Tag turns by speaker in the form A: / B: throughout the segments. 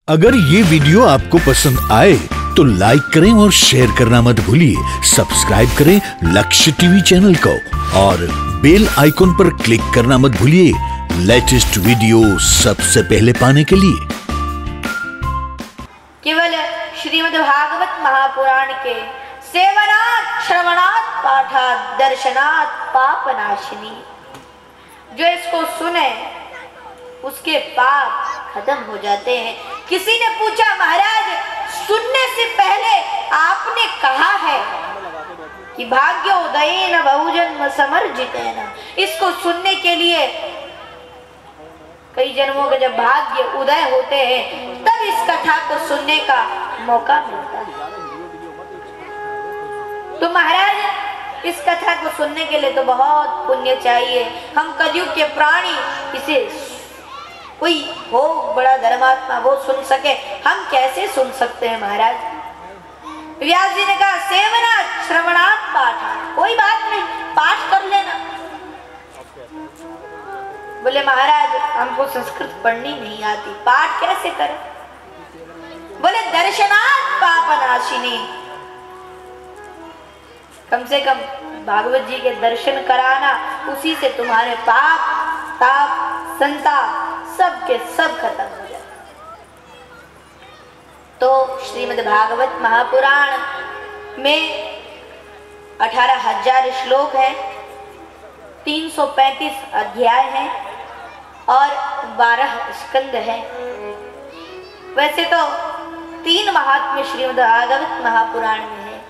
A: अगर ये वीडियो आपको पसंद आए तो लाइक करें और शेयर करना मत भूलिए। सब्सक्राइब करें लक्ष्य टीवी चैनल को और बेल आइकॉन पर क्लिक करना मत भूलिए लेटेस्ट वीडियो सबसे पहले पाने के लिए।
B: केवल श्रीमद् भागवत महापुराण के सेवनात् श्रवणात् पाठात् दर्शनात् पापनाशिनी, जो इसको सुने उसके पाप खत्म हो जाते हैं। किसी ने पूछा, महाराज सुनने से पहले आपने कहा है कि भाग्योदयेन बहुजन्म समर्जितेन, इसको सुनने के लिए कई जन्मों के जब भाग्य उदय होते हैं तब इस कथा को सुनने का मौका मिलता है। तो महाराज इस कथा को सुनने के लिए तो बहुत पुण्य चाहिए। हम कलयुग के प्राणी, इसे कोई हो बड़ा धर्मात्मा वो सुन सके, हम कैसे सुन सकते हैं महाराज? व्यास जी ने कहा सेवनात् श्रवणात् पाठात्, कोई बात नहीं, पाठ कर लेना। बोले महाराज हमको संस्कृत पढ़नी नहीं आती, पाठ कैसे करें? बोले दर्शनात् पापनाशिनी, कम से कम भागवत जी के दर्शन कराना, उसी से तुम्हारे पाप ताप संताप सब के सब खत्म हो जाए। तो श्रीमद् भागवत महापुराण में 18,000 श्लोक हैं, 335 अध्याय हैं और 12 स्कंद हैं। वैसे तो 3 महात्म्य श्रीमद् भागवत महापुराण में है,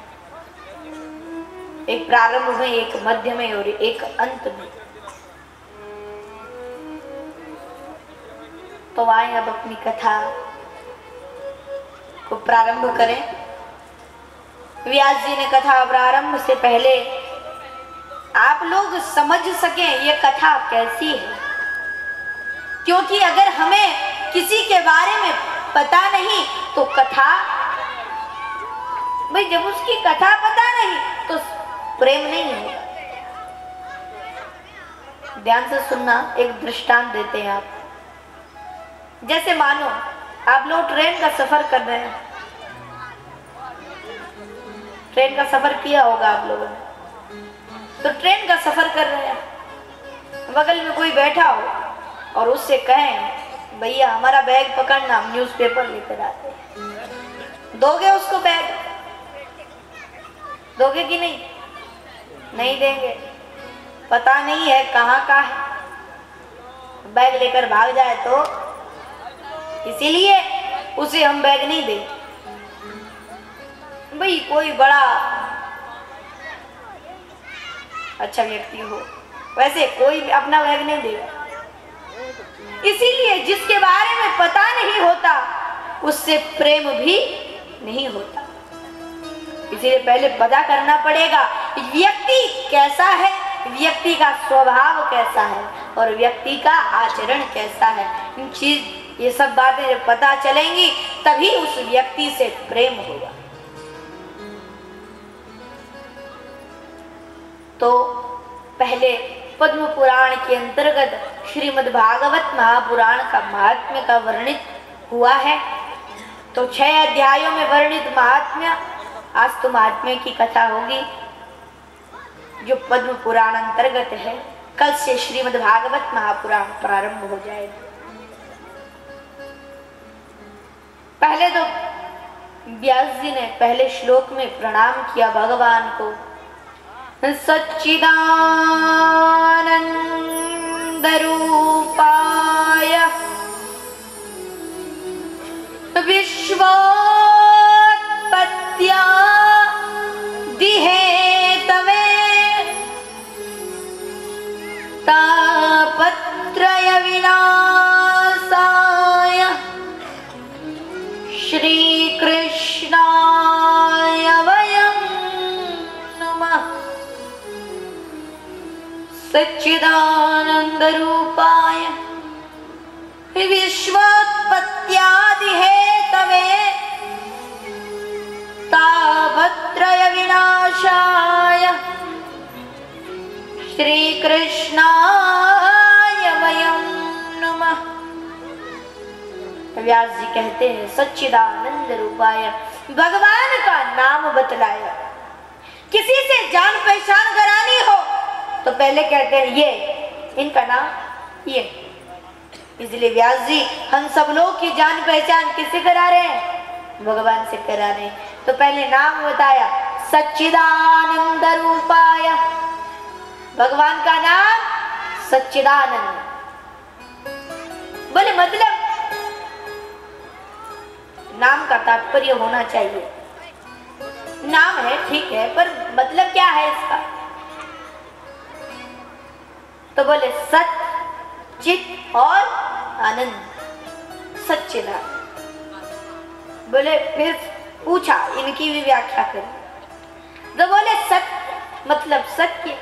B: एक प्रारंभ में, एक मध्य में और एक अंत में। तो आए अब अपनी कथा को प्रारंभ करें। व्यास जी ने कथा प्रारंभ से पहले आप लोग समझ सकें ये कथा कैसी है, क्योंकि अगर हमें किसी के बारे में पता नहीं तो कथा, भाई जब उसकी कथा पता नहीं तो प्रेम नहीं होगा। ध्यान से सुनना, एक दृष्टांत देते हैं आप। जैसे मानो आप लोग ट्रेन का सफर कर रहे हैं, ट्रेन का सफर किया होगा आप लोगों ने, तो ट्रेन का सफर कर रहे हैं, बगल में कोई बैठा हो और उससे कहें भैया हमारा बैग पकड़ना, हम न्यूज़पेपर लेकर आते हैं, दोगे उसको बैग? दोगे कि नहीं? नहीं देंगे। पता नहीं है कहाँ का है, बैग लेकर भाग जाए तो, इसीलिए उसे हम बैग नहीं दें। भाई कोई बड़ा अच्छा व्यक्ति हो, वैसे कोई अपना बैग नहीं देगा। इसीलिए जिसके बारे में पता नहीं होता उससे प्रेम भी नहीं होता। इसीलिए पहले पता करना पड़ेगा व्यक्ति कैसा है, व्यक्ति का स्वभाव कैसा है और व्यक्ति का आचरण कैसा है। इन चीज ये सब बातें जब पता चलेंगी तभी उस व्यक्ति से प्रेम होगा। तो पहले पद्म पुराण के अंतर्गत श्रीमद् भागवत महापुराण का महात्म्य का वर्णित हुआ है। तो 6 अध्यायों में वर्णित महात्म्य, आज तो महात्म्य की कथा होगी जो पद्म पुराण अंतर्गत है। कल से श्रीमद् भागवत महापुराण प्रारंभ हो जाएगा। पहले तो व्यास जी ने पहले श्लोक में प्रणाम किया भगवान को। सच्चिदानंद रूपाय विश्वोत्पत्त्यादि हेतवे तापत्रय विनाशाय श्री कृष्णाय वयं नमः। सच्चिदानंद रूपाय विश्वोत्पत्त्यादि हेतवे तापत्रय विनाशाय श्री कृष्णाय वयं नमः। व्यास जी कहते हैं सच्चिदानंद रूपाय, भगवान का नाम बतलाया। किसी से जान पहचान करानी हो तो पहले कहते हैं ये इनका नाम ये। इसलिए व्यास जी हम सब लोग की जान पहचान किससे करा रहे हैं? भगवान से करा रहे हैं। तो पहले नाम बताया सच्चिदानंद रूपाय, भगवान का नाम सच्चिदानंद। बोले मतलब नाम का तात्पर्य होना चाहिए। नाम है ठीक है, पर मतलब क्या है इसका? तो बोले सत चित और आनंद, सच्चिदानंद। बोले फिर पूछा इनकी भी व्याख्या करें। तो बोले सत्य मतलब सत्य,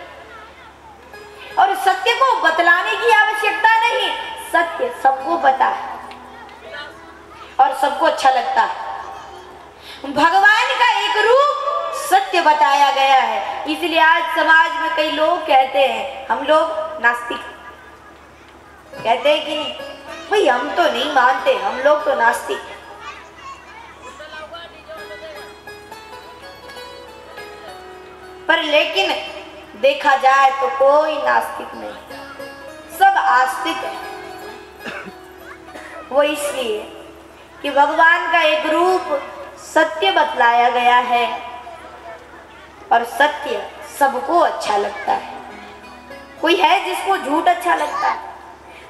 B: और सत्य को बतलाने की आवश्यकता नहीं, सत्य सबको पता है और सबको अच्छा लगता है। भगवान का एक रूप सत्य बताया गया है। इसलिए आज समाज में कई लोग कहते हैं हम लोग नास्तिक, कहते हैं कि नहीं भाई हम तो नहीं मानते, हम लोग तो नास्तिक। पर लेकिन देखा जाए तो कोई नास्तिक नहीं, सब आस्तिक है। वो इसलिए कि भगवान का एक रूप सत्य बतलाया गया है और सत्य सबको अच्छा लगता है। कोई है जिसको झूठ अच्छा लगता है?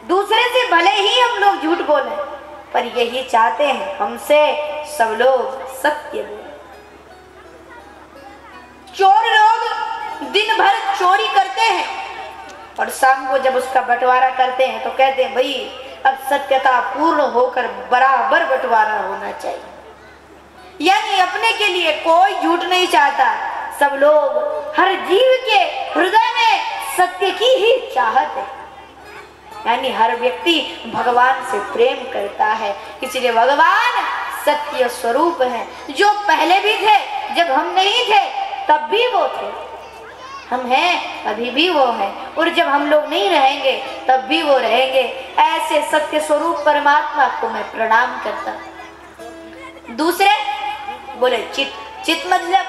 B: दूसरे से भले ही हम लोग झूठ बोले, पर यही चाहते हैं हमसे सब लोग सत्य बोले। चोर लोग दिन भर चोरी करते हैं और शाम को जब उसका बंटवारा करते हैं तो कहते हैं भाई अब सत्यता पूर्ण होकर बराबर बंटवारा होना चाहिए। यानी अपने के लिए कोई झूठ नहीं चाहता, सब लोग, हर जीव के हृदय में सत्य की ही चाहत है। यानी हर व्यक्ति भगवान से प्रेम करता है। इसलिए भगवान सत्य स्वरूप है। जो पहले भी थे, जब हम नहीं थे तब भी वो थे, हम हैं अभी भी वो हैं, और जब हम लोग नहीं रहेंगे तब भी वो रहेंगे। ऐसे सत्य स्वरूप परमात्मा को मैं प्रणाम करता। दूसरे बोले चित, चित मतलब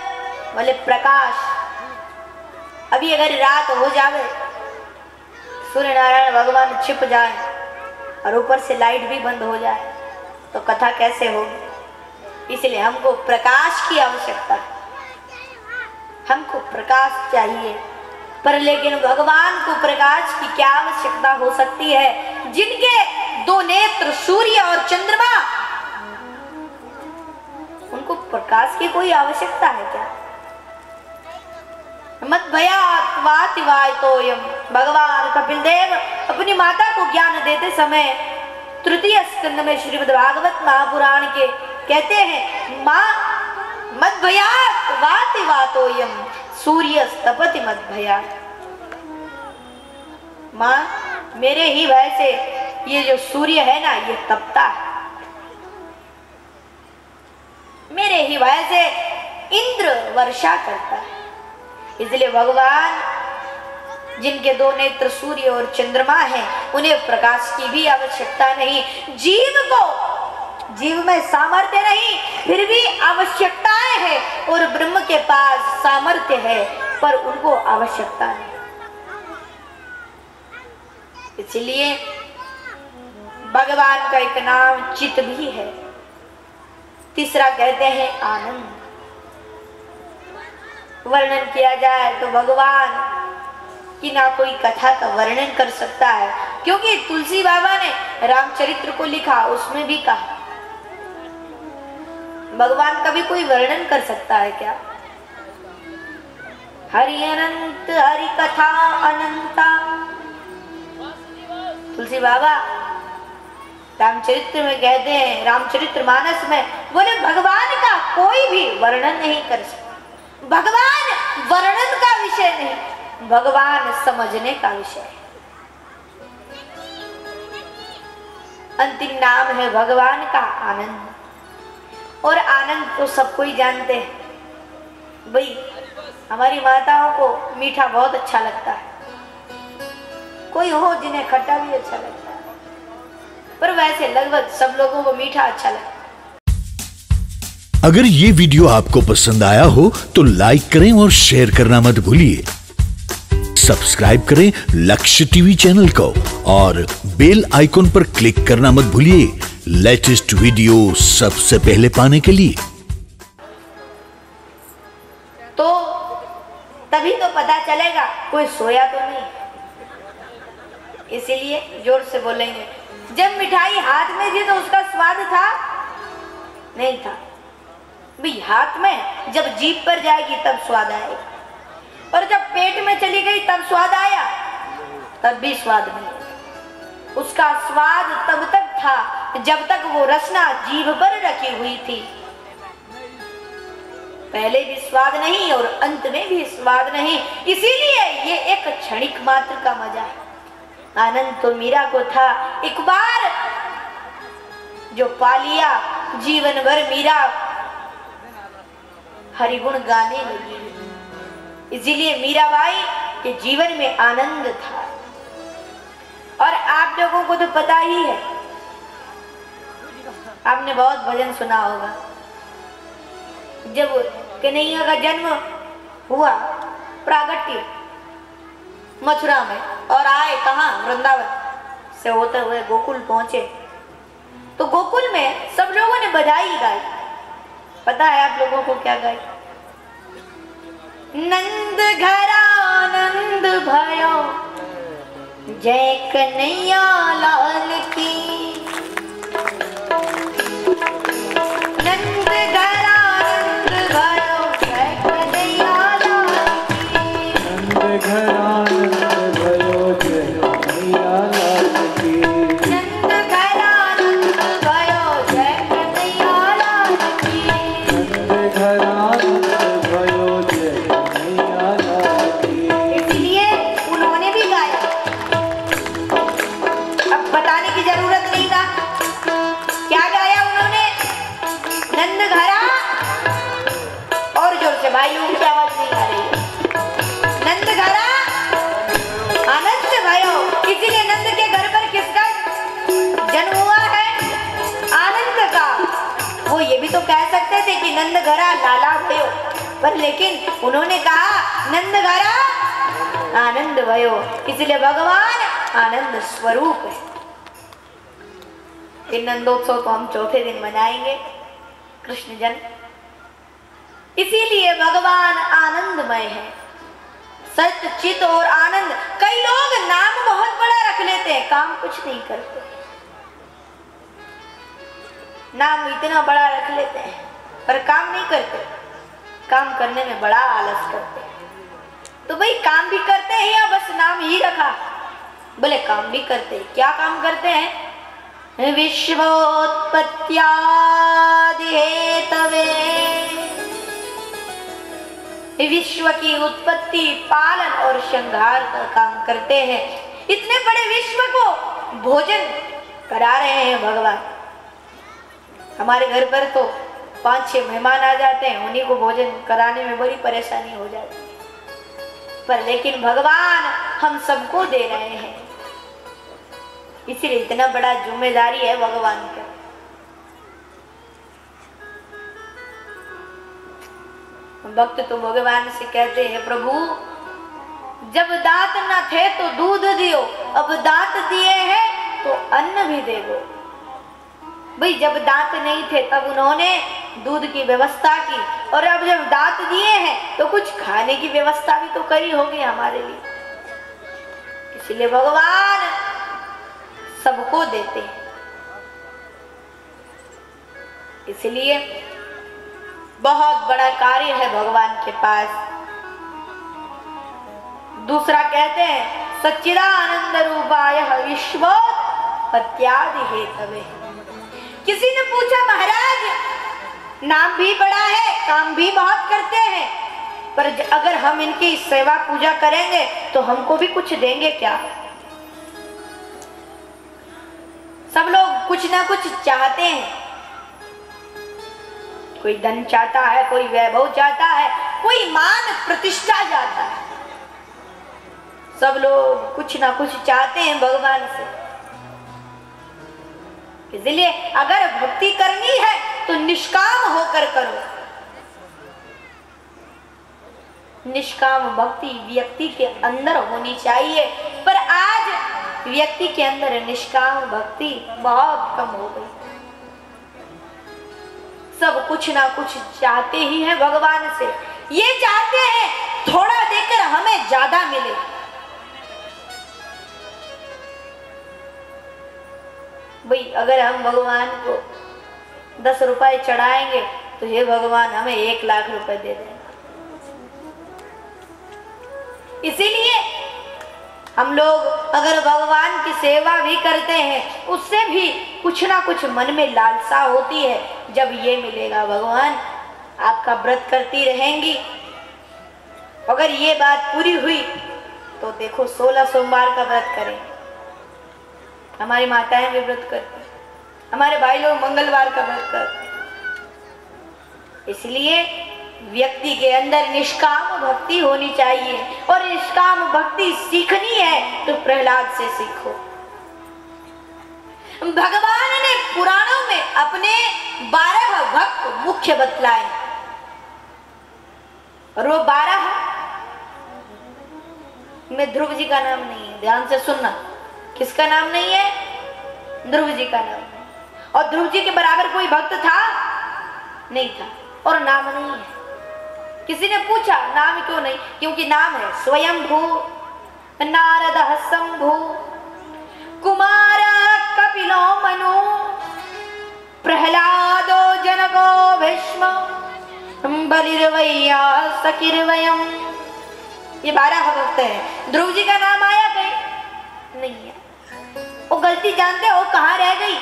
B: बोले प्रकाश। अभी अगर रात हो जावे, सूर्य नारायण भगवान छिप जाए और ऊपर से लाइट भी बंद हो जाए तो कथा कैसे होगी? इसलिए हमको प्रकाश की आवश्यकता है, हमको प्रकाश चाहिए। पर लेकिन भगवान को प्रकाश की क्या आवश्यकता हो सकती है? जिनके दो नेत्र सूर्य और चंद्रमा, उनको प्रकाश की कोई आवश्यकता है क्या? मत भयात् वाति वायतोयम। भगवान कपिल देव अपनी माता को ज्ञान देते समय तृतीय स्कंद में श्रीमद् भागवत महापुराण के कहते हैं माँ मत भयात् वाति वातोयम सूर्य तपति मत भयात्। माँ मेरे ही भय से ये जो सूर्य है ना ये तपता है, मेरे ही भय से इंद्र वर्षा करता है। इसलिए भगवान जिनके दो नेत्र सूर्य और चंद्रमा हैं, उन्हें प्रकाश की भी आवश्यकता नहीं। जीव को, जीव में सामर्थ्य नहीं फिर भी आवश्यकताएं हैं, और ब्रह्म के पास सामर्थ्य है पर उनको आवश्यकता नहीं। इसलिए भगवान का एक नाम चित भी है। तीसरा कहते हैं आनंद। वर्णन किया जाए तो भगवान की ना कोई कथा का वर्णन कर सकता है, क्योंकि तुलसी बाबा ने रामचरित्र को लिखा, उसमें भी कहा भगवान का भी कोई वर्णन कर सकता है क्या? हरि अनंत हरि कथा अनंता। तुलसी बाबा रामचरित्र में कहते हैं, रामचरित्र मानस में बोले भगवान का कोई भी वर्णन नहीं कर सकता। भगवान वर्णन का विषय नहीं, भगवान समझने का विषय है। अंतिम नाम है भगवान का आनंद। और आनंद तो सबको ही जानते हैं भाई, हमारी माताओं को मीठा बहुत अच्छा लगता है, कोई हो जिन्हें खट्टा भी अच्छा लगता है। पर वैसे लगभग सब लोगों को मीठा अच्छा लगता है।
A: अगर ये वीडियो आपको पसंद आया हो तो लाइक करें और शेयर करना मत भूलिए। सब्सक्राइब करें लक्ष्य टीवी चैनल को और बेल आइकॉन पर क्लिक करना मत भूलिए लेटेस्ट वीडियो सबसे पहले पाने के लिए।
B: तो तभी तो पता चलेगा कोई सोया तो नहीं, इसीलिए जोर से बोलेंगे। जब मिठाई हाथ में थी तो उसका स्वाद था नहीं था भाई, हाथ में जब जीभ पर जाएगी तब स्वाद आएगा, और जब पेट में चली गई तब स्वाद आया, तब भी स्वाद नहीं। उसका स्वाद तब तक था जब तक वो रसना जीभ पर रखी हुई थी। पहले भी स्वाद नहीं और अंत में भी स्वाद नहीं, इसीलिए ये एक क्षणिक मात्र का मजा है। आनंद तो मीरा को था, एक बार जो पा लिया जीवन भर मीरा हरिगुण गाने लगी। इसीलिए मीराबाई के जीवन में आनंद था। और आप लोगों को तो पता ही है, आपने बहुत भजन सुना होगा। जब कन्हैया का जन्म हुआ प्रागट्य मथुरा में, और आए कहाँ, वृंदावन से होते हुए गोकुल पहुंचे, तो गोकुल में सब लोगों ने बधाई गाई। पता है आप लोगों को क्या गाई? नंद घर आनंद भयो जय कन्हैया लाल की, नंद घर आनंद भयो जय कन्हैया लाल की,
C: नंद घर आनंद भयो जय कन्हैया लाल की,
B: नंद घर आनंद भयो जय कन्हैया लाल की,
C: नंद घर आनंद भयो जय कन्हैया लाल की।
B: इसलिए उन्होंने भी गाया। अब बताने की जरूरत नहीं था क्या गाया उन्होंने। नंद घरा, और जोर से भाई लोगों की आवाज नहीं आ रही है। नंद घरा आनंद भयो, इसीलिए नंद के घर पर किसका जन्म हुआ है? आनंद का। वो ये भी तो कह सकते थे कि नंद घरा लाला भयो, पर लेकिन उन्होंने कहा नंद घरा आनंद भयो, इसलिए भगवान आनंद स्वरूप है। ये नंदोत्सव तो हम चौथे दिन मनाएंगे, कृष्ण जन्म, इसीलिए भगवान आनंदमय है। सत्य चित और आनंद। कई लोग नाम बहुत बड़ा रख लेते हैं, काम कुछ नहीं करते। नाम इतना बड़ा रख लेते हैं पर काम नहीं करते, काम करने में बड़ा आलस करते हैं। तो भाई काम भी करते हैं या बस नाम ही रखा? बोले काम भी करते हैं। क्या काम करते हैं? विश्वोत्पत्त्यादि हेतवे, विश्व की उत्पत्ति, पालन और श्रृंगार का काम करते हैं। इतने बड़े विश्व को भोजन करा रहे हैं भगवान। हमारे घर पर तो 5-6 मेहमान आ जाते हैं, उन्हीं को भोजन कराने में बड़ी परेशानी हो जाती है, पर लेकिन भगवान हम सबको दे रहे हैं, इसलिए इतना बड़ा जिम्मेदारी है भगवान का। भक्त तो भगवान से कहते हैं, प्रभु जब दांत न थे तो दूध दियो, अब दांत दिए हैं तो अन्न भी दे दो। भाई जब दांत नहीं थे तब उन्होंने दूध की व्यवस्था की, और अब जब दांत दिए हैं तो कुछ खाने की व्यवस्था भी तो करी होगी हमारे लिए। इसलिए भगवान सबको देते हैं। इसलिए बहुत बड़ा कार्य है भगवान के पास। दूसरा कहते हैं सच्चिदानंद रूपाय विश्वोत्पत्त्यादि हेतवे। किसी ने पूछा महाराज नाम भी बड़ा है, काम भी बहुत करते हैं, पर अगर हम इनकी सेवा पूजा करेंगे तो हमको भी कुछ देंगे क्या? सब लोग कुछ ना कुछ चाहते हैं, कोई धन चाहता है, कोई वैभव चाहता है, कोई मान प्रतिष्ठा चाहता है। सब लोग कुछ ना कुछ चाहते हैं भगवान से। इसलिए अगर भक्ति करनी है तो निष्काम होकर करो। निष्काम भक्ति व्यक्ति के अंदर होनी चाहिए, पर आज व्यक्ति के अंदर निष्काम भक्ति बहुत कम हो गई। सब कुछ ना कुछ चाहते ही हैं भगवान से, ये चाहते हैं थोड़ा देकर हमें ज्यादा मिले। भाई अगर हम भगवान को 10 रुपए चढ़ाएंगे तो हे भगवान हमें 1 लाख रुपए दे देना। इसीलिए हम लोग अगर भगवान की सेवा भी करते हैं उससे भी कुछ ना कुछ मन में लालसा होती है, जब ये मिलेगा भगवान आपका व्रत करती रहेंगी। अगर ये बात पूरी हुई तो देखो 16 सोमवार का व्रत करें, हमारी माताएं भी व्रत करती, हमारे भाई लोग मंगलवार का व्रत करते। इसलिए व्यक्ति के अंदर निष्काम भक्ति होनी चाहिए, और निष्काम भक्ति सीखनी है तो प्रहलाद से सीखो। भगवान ने पुराणों में अपने 12 भक्त मुख्य बतलाए, और वो 12 में ध्रुव जी का नाम नहीं है, ध्यान से सुनना। किसका नाम नहीं है? ध्रुव जी का नाम है। और ध्रुव जी के बराबर कोई भक्त था? नहीं था, और नाम नहीं है। किसी ने पूछा नाम क्यों नहीं? क्योंकि नाम है स्वयंभू, नारद शंभु, कुमार कपिलो मनु, प्रहलादो जनको भीष्म, बलिर्वैया सकिर्वयम। ये 12 भक्त हैं। ध्रुव जी का नाम आया कहीं? नहीं है। वो गलती जानते हो कहाँ रह गई?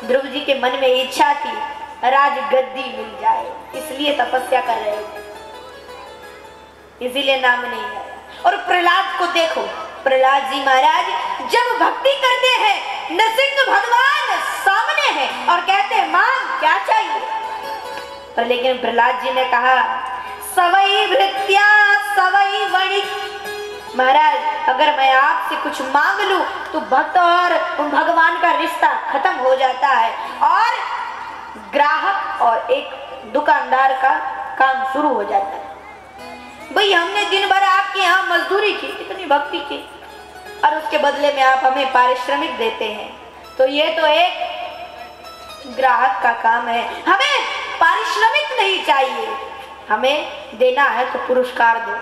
B: ध्रुव जी के मन में इच्छा थी राज गद्दी मिल जाए, इसलिए तपस्या कर रहे थे, इसीलिए नाम नहीं आया। और प्रहलाद को देखो, प्रहलाद जी महाराज जब भक्ति करते हैं, नरसिंह भगवान सामने हैं और कहते हैं मांग क्या चाहिए, पर लेकिन प्रहलाद जी ने कहा सवई भृत्या सवई वणिक। महाराज अगर मैं आपसे कुछ मांग लूं तो भक्त और भगवान का रिश्ता खत्म हो जाता है, और ग्राहक और एक दुकानदार का काम शुरू हो जाता है। भाई हमने दिन भर आपके यहाँ मजदूरी की, इतनी भक्ति की, और उसके बदले में आप हमें पारिश्रमिक देते हैं, तो ये तो एक ग्राहक का काम है। हमें पारिश्रमिक नहीं चाहिए, हमें देना है तो पुरस्कार दो,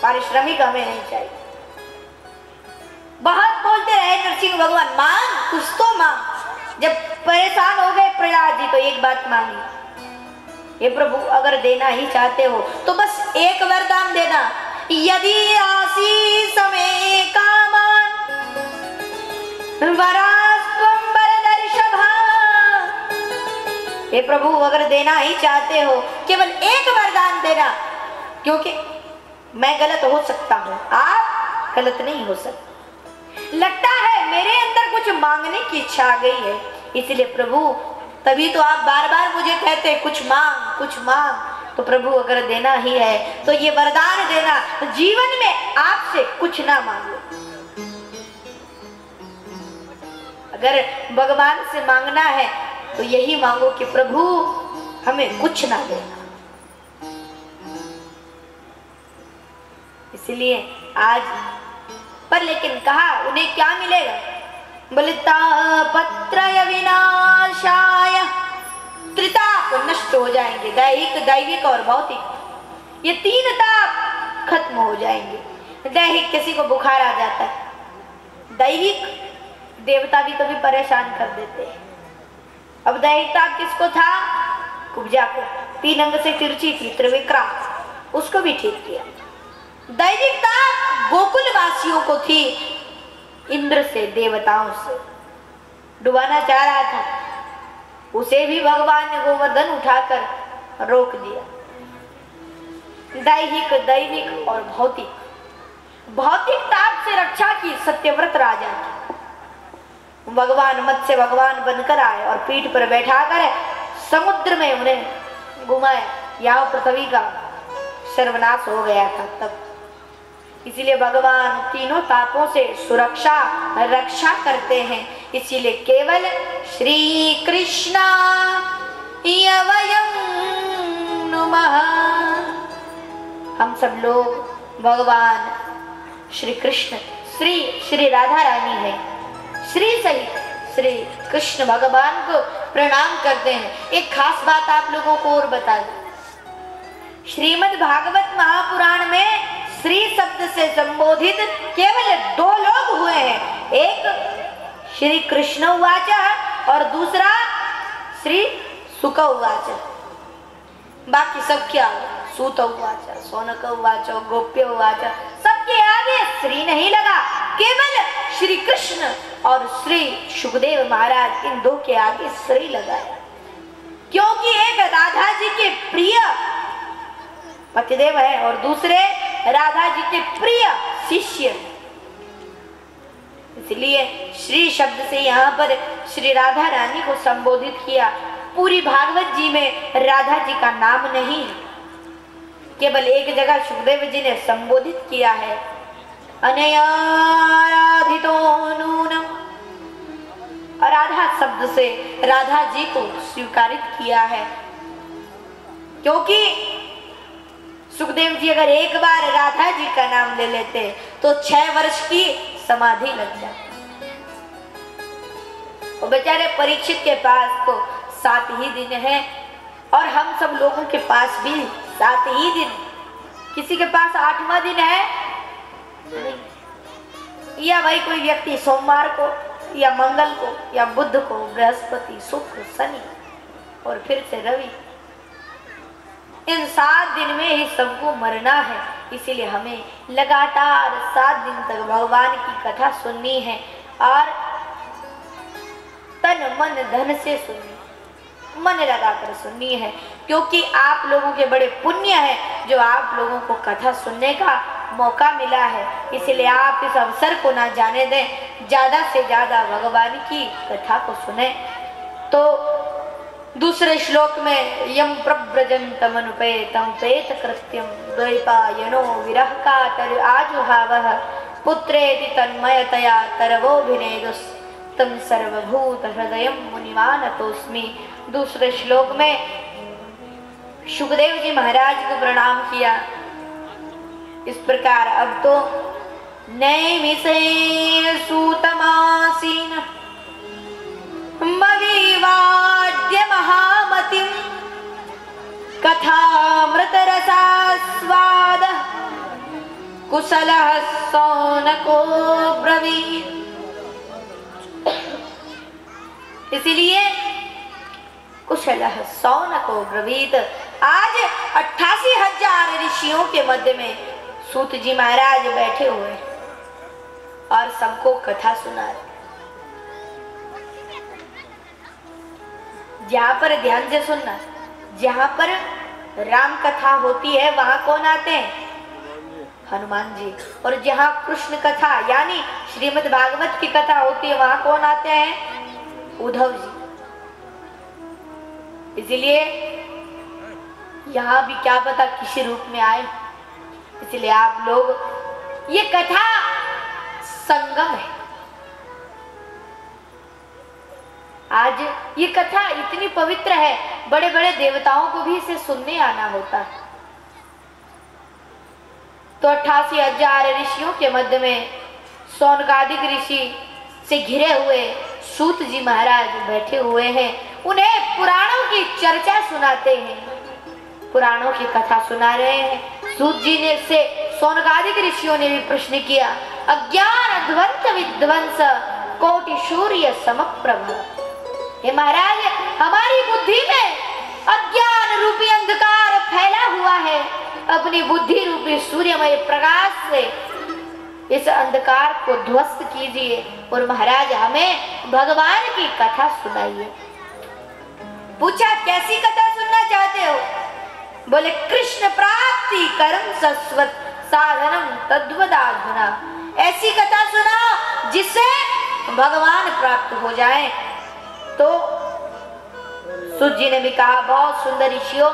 B: पारिश्रमिक हमें नहीं चाहिए। बहुत बोलते रहे नरसिंह भगवान मांग कुछ तो मांग। जब परेशान हो गए प्रहलाद जी तो एक बात मांगी, हे प्रभु अगर देना ही चाहते हो तो बस एक वरदान देना, यदि आशीष में कामान वरास्त्वं वरदर्शभा। हे प्रभु अगर देना ही चाहते हो केवल एक वरदान देना, क्योंकि मैं गलत हो सकता हूँ, आप गलत नहीं हो सकते। लगता है मेरे अंदर कुछ मांगने की इच्छा आ गई है, इसलिए प्रभु तभी तो आप बार बार मुझे कहते हैं कुछ मांग कुछ मांग। तो प्रभु अगर देना ही है तो ये वरदान देना, जीवन में आपसे कुछ ना मांगो। अगर भगवान से मांगना है तो यही मांगो कि प्रभु हमें कुछ ना देना। इसलिए आज पर लेकिन कहा उन्हें क्या मिलेगा? बलिता पत्रय विनाशाय, त्रिताप नष्ट हो जाएंगे, दैहिक दैविक और भौतिक, ये 3 ताप खत्म हो जाएंगे। दैहिक किसी को बुखार आ जाता है, दैविक देवता भी कभी परेशान कर देते हैं। अब दैहिक ताप किसको था? कुब्जा को, 3 अंग से तिरछी थी, त्रिविक्रा, उसको भी ठीक किया। दैविक ताप गोकुल वासियों को थी, इंद्र से देवताओं से डुबाना चाह रहा था, उसे भी भगवान ने गोवर्धन उठाकर रोक दिया। दैहिक दैविक और भौतिक, भौतिक ताप से रक्षा की सत्यव्रत राजा की। भगवान मत्स्य भगवान बनकर आए और पीठ पर बैठा कर समुद्र में उन्हें घुमाए, यहाँ पृथ्वी का सर्वनाश हो गया था तब। इसीलिए भगवान तीनों तापों से सुरक्षा रक्षा करते हैं। इसीलिए केवल श्री कृष्णा वयं नुमः। हम सब लोग भगवान श्री कृष्ण, श्री राधा रानी है, श्री सहित श्री कृष्ण भगवान को प्रणाम करते हैं। एक खास बात आप लोगों को और बता दूं, श्रीमद् भागवत महापुराण में श्री शब्द से संबोधित केवल 2 लोग हुए हैं, एक श्री कृष्ण उवाच और दूसरा श्री सुक उवाच। बाकी सब क्या, सूत उवाच, सौनक उवाच, गोप्य उवाच, सबके आगे श्री नहीं लगा, केवल श्री कृष्ण और श्री सुखदेव महाराज इन 2 के आगे श्री लगाया, क्योंकि एक राधा जी के प्रिय पतिदेव है और दूसरे राधा जी के प्रिय शिष्य। इसलिए श्री शब्द से यहाँ पर श्री राधा रानी को संबोधित किया। पूरी भागवत जी में राधा जी का नाम नहीं है, केवल एक जगह सुखदेव जी ने संबोधित किया है, अनया राधितो नूनम। राधा शब्द से राधा जी को स्वीकारित किया है, क्योंकि सुखदेव जी अगर एक बार राधा जी का नाम ले लेते तो 6 वर्ष की समाधि लग जाती। और बेचारे परीक्षित के पास तो 7 ही दिन है और हम सब लोगों के पास भी 7 ही दिन, किसी के पास 8वां दिन है नहीं। या भाई कोई व्यक्ति सोमवार को या मंगल को या बुध को, बृहस्पति, शुक्र, शनि और फिर से रवि, इन 7 दिन में ही सबको मरना है। इसीलिए हमें लगातार 7 दिन तक भगवान की कथा सुननी है और तन मन धन से सुननी, मन लगाकर सुननी है, क्योंकि आप लोगों के बड़े पुण्य है जो आप लोगों को कथा सुनने का मौका मिला है। इसलिए आप इस अवसर को ना जाने दें, ज्यादा से ज्यादा भगवान की कथा को सुने। तो दूसरे श्लोक में यम प्रव्रजन्तमनुपेतं पेत कृत्यं द्वैपायनो विरह कातर आजुहावः पुत्रेति तन्मयतया तरवोभिनेदुस् तम सर्वभूत हृदयं मुनिमानतोस्मि। दूसरे श्लोक में सुखदेव जी महाराज को प्रणाम किया इस प्रकार, अब तो नैमिषे सूतमासीन मविवाद्य महामतिं कथामृतरसास्वाद कुशलः सौनको ब्रवीत्। इसलिए कुशलः सौनको ब्रवीत, आज 88,000 ऋषियों के मध्य में सूत जी महाराज बैठे हुए और सबको कथा सुना रहे। जहां पर ध्यान से सुनना, जहां पर राम कथा होती है वहां कौन आते हैं? हनुमान जी। और जहां कृष्ण कथा यानी श्रीमद् भागवत की कथा होती है वहां कौन आते हैं? उद्धव जी। इसलिए यहाँ भी क्या पता किसी रूप में आए, इसलिए आप लोग, ये कथा संगम है। आज ये कथा इतनी पवित्र है, बड़े बड़े देवताओं को भी इसे सुनने आना होता है। तो 88,000 ऋषियों के मध्य में सौनकादिक ऋषि से घिरे हुए सूत जी महाराज बैठे हुए हैं। उन्हें पुराणों की चर्चा सुनाते हैं, पुराणों की कथा सुना रहे हैं। सूत जी ने से सौनकादिक ऋषियों ने भी प्रश्न किया, अज्ञान ध्वंस विध्वंस कोटि सूर्य समप्रभ। हे महाराज, हमारी बुद्धि में अज्ञान रूपी अंधकार फैला हुआ है, अपनी बुद्धि रूपी सूर्यमय प्रकाश से इस अंधकार को ध्वस्त कीजिए और महाराज हमें भगवान की कथा सुनाइए। पूछा कैसी कथा सुनना चाहते हो? बोले कृष्ण प्राप्ति कर्म सस्वत साधनम तद्वदाधुना, ऐसी कथा सुनाओ जिससे भगवान प्राप्त हो जाए। तो सूत जी ने भी कहा, बहुत सुंदर ऋषियों,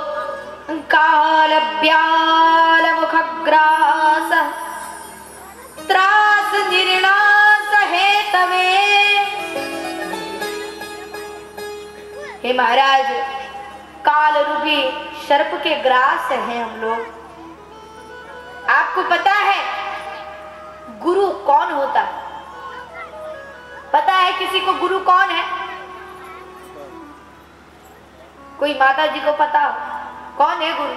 B: काल ब्याल मुखग्रास त्रास निर्णास हेतवे हे महाराज, काल रूपी सर्प के ग्रास हैं हम लोग। आपको पता है गुरु कौन होता? पता है किसी को गुरु कौन है? कोई माता जी को पता हो कौन है गुरु?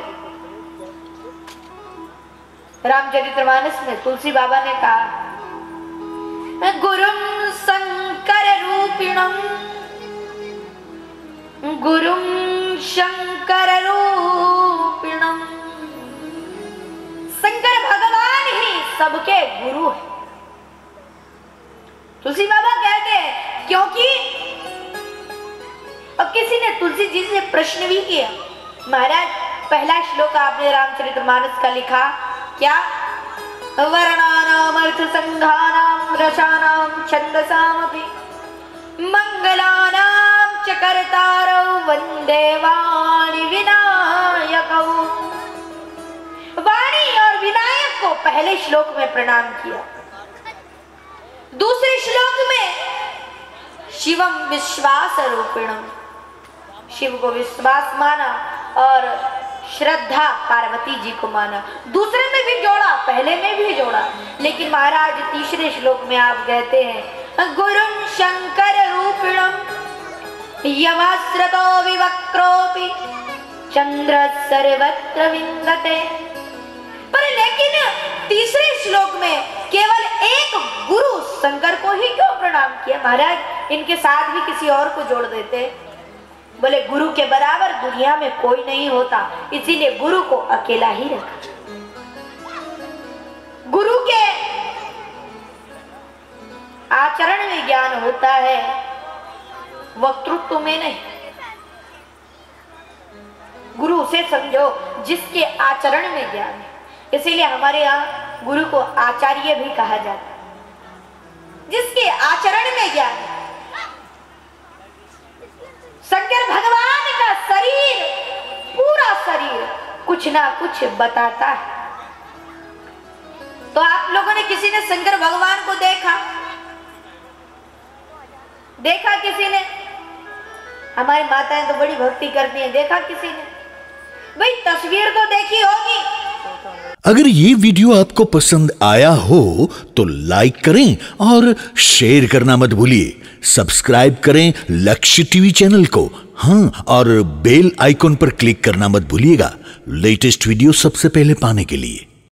B: रामचरितमानस में तुलसी बाबा ने कहा, गुरुम शंकर रूपिणम, गुरुम शंकर रूपिणम। शंकर भगवान ही सबके गुरु है। तुलसी बाबा कहते हैं, क्योंकि अब किसी ने तुलसी जी से प्रश्न भी किया, महाराज पहला श्लोक आपने रामचरितमानस का लिखा, क्या? वर्णानाम अर्थ संघानाम रसानाम छंदसामपि मंगलानाम च कर्तारौ वंदे वाणी विनायकौ। वाणी और विनायक को पहले श्लोक में प्रणाम किया। दूसरे श्लोक में शिवम विश्वास रूपिणम, शिव को विश्वास माना और श्रद्धा पार्वती जी को माना। दूसरे में भी जोड़ा, पहले में भी जोड़ा, लेकिन महाराज तीसरे श्लोक में आप कहते हैं, गुरुम शंकर रूपिणम यमाश्रतो विवक्रोपि चंद्र सर्वत्र विंदते। पर लेकिन तीसरे श्लोक में केवल एक गुरु शंकर को ही क्यों प्रणाम किया? महाराज इनके साथ भी किसी और को जोड़ देते। बोले गुरु के बराबर दुनिया में कोई नहीं होता, इसीलिए गुरु को अकेला ही रखा। गुरु के आचरण में ज्ञान होता है, वक्तृत्व में नहीं। गुरु उसे समझो जिसके आचरण में ज्ञान है। इसीलिए हमारे यहाँ गुरु को आचार्य भी कहा जाता है, जिसके आचरण में ज्ञान है। शंकर भगवान का शरीर, पूरा शरीर कुछ ना कुछ बताता है। तो आप लोगों ने किसी ने शंकर भगवान को देखा किसी ने? हमारी माताएं तो बड़ी भक्ति करती हैं, देखा किसी ने? भाई तस्वीर तो देखी होगी।
A: अगर ये वीडियो आपको पसंद आया हो तो लाइक करें और शेयर करना मत भूलिए। सब्सक्राइब करें लक्ष्य टीवी चैनल को, हाँ, और बेल आइकॉन पर क्लिक करना मत भूलिएगा लेटेस्ट वीडियो सबसे पहले पाने के लिए।